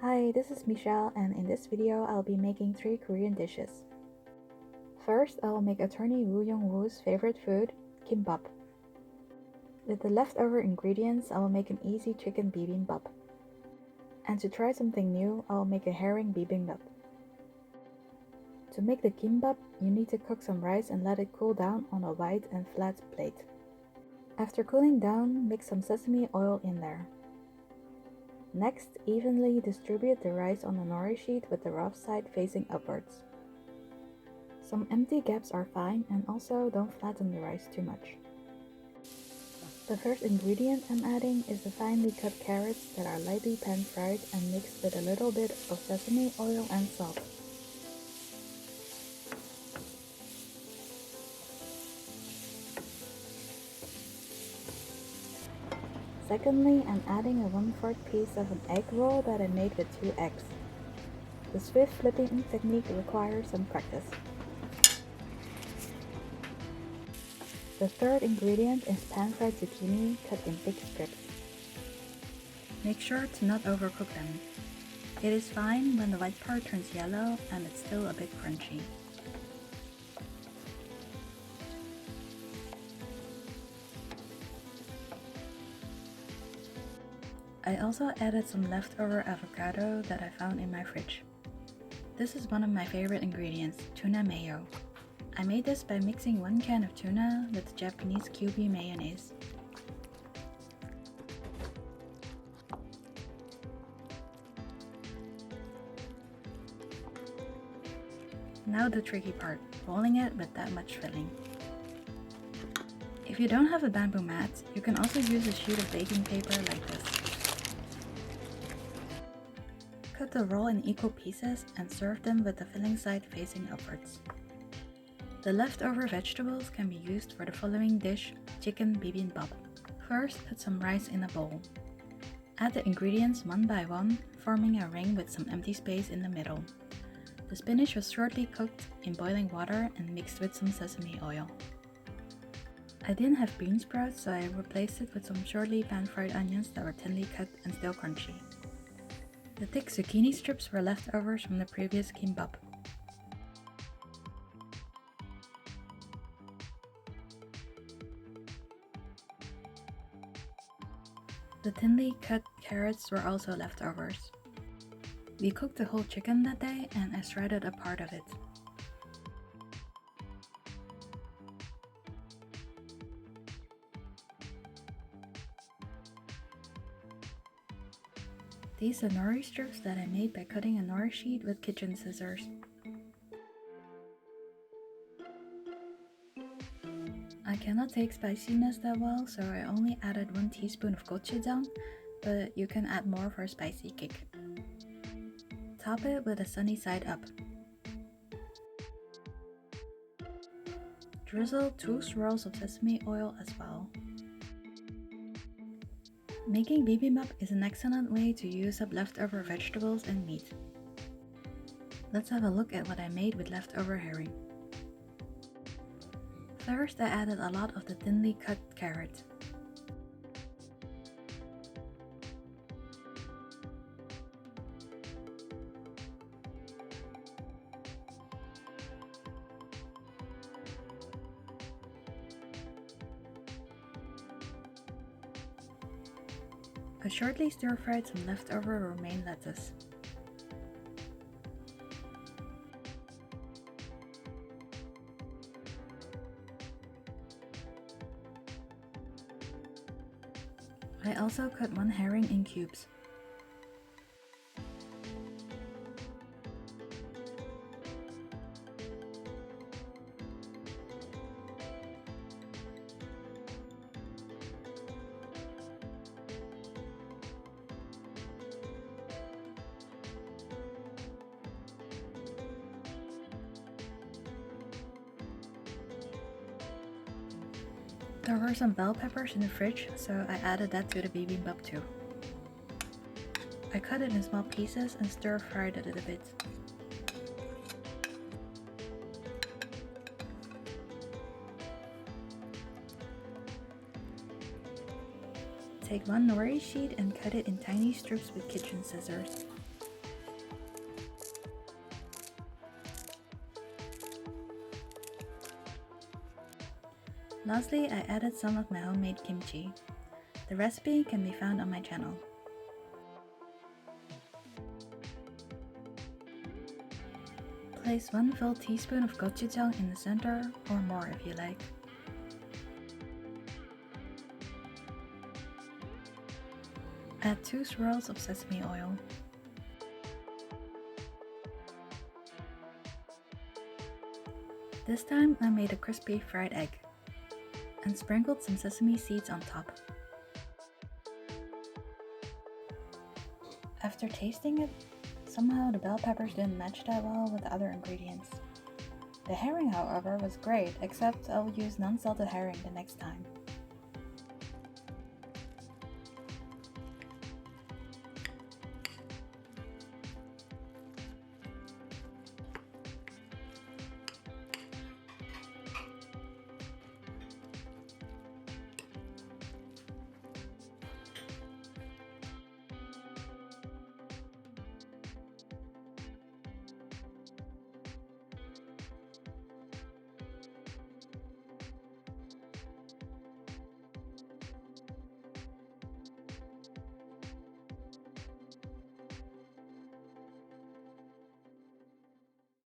Hi, this is Michelle, and in this video I'll be making 3 Korean dishes. First, I will make attorney Woo Young-woo's favorite food, kimbap. With the leftover ingredients, I will make an easy chicken bibimbap. And to try something new, I will make a herring bibimbap. To make the kimbap, you need to cook some rice and let it cool down on a wide and flat plate. After cooling down, mix some sesame oil in there. Next, evenly distribute the rice on a nori sheet with the rough side facing upwards. Some empty gaps are fine, and also don't flatten the rice too much. The first ingredient I'm adding is the finely cut carrots that are lightly pan fried and mixed with a little bit of sesame oil and salt. Secondly, I'm adding a 1/4 piece of an egg roll that I made with 2 eggs. The swift flipping technique requires some practice. The third ingredient is pan-fried zucchini cut in thick strips. Make sure to not overcook them. It is fine when the white part turns yellow and it's still a bit crunchy. I also added some leftover avocado that I found in my fridge. This is one of my favorite ingredients, tuna mayo. I made this by mixing 1 can of tuna with Japanese Kewpie mayonnaise. Now the tricky part, rolling it with that much filling. If you don't have a bamboo mat, you can also use a sheet of baking paper like this. Cut the roll in equal pieces and serve them with the filling side facing upwards. The leftover vegetables can be used for the following dish, chicken bibimbap. First, put some rice in a bowl. Add the ingredients one by one, forming a ring with some empty space in the middle. The spinach was shortly cooked in boiling water and mixed with some sesame oil. I didn't have bean sprouts, so I replaced it with some shortly pan-fried onions that were thinly cut and still crunchy. The thick zucchini strips were leftovers from the previous kimbap. The thinly cut carrots were also leftovers. We cooked the whole chicken that day and I shredded a part of it. These are nori strips that I made by cutting a nori sheet with kitchen scissors. I cannot take spiciness that well, so I only added 1 teaspoon of gochujang, but you can add more for a spicy kick. Top it with a sunny side up. Drizzle 2 swirls of sesame oil as well. Making bibimbap is an excellent way to use up leftover vegetables and meat. Let's have a look at what I made with leftover herring. First, I added a lot of the thinly cut carrot. I shortly stir-fried some leftover romaine lettuce. I also cut 1 herring in cubes. There were some bell peppers in the fridge, so I added that to the bibimbap too. I cut it in small pieces and stir-fried it a bit. Take 1 nori sheet and cut it in tiny strips with kitchen scissors. Lastly, I added some of my homemade kimchi. The recipe can be found on my channel. Place 1 full teaspoon of gochujang in the center, or more if you like. Add 2 swirls of sesame oil. This time I made a crispy fried egg and sprinkled some sesame seeds on top. After tasting it, somehow the bell peppers didn't match that well with the other ingredients. The herring, however, was great, except I'll use non-salted herring the next time.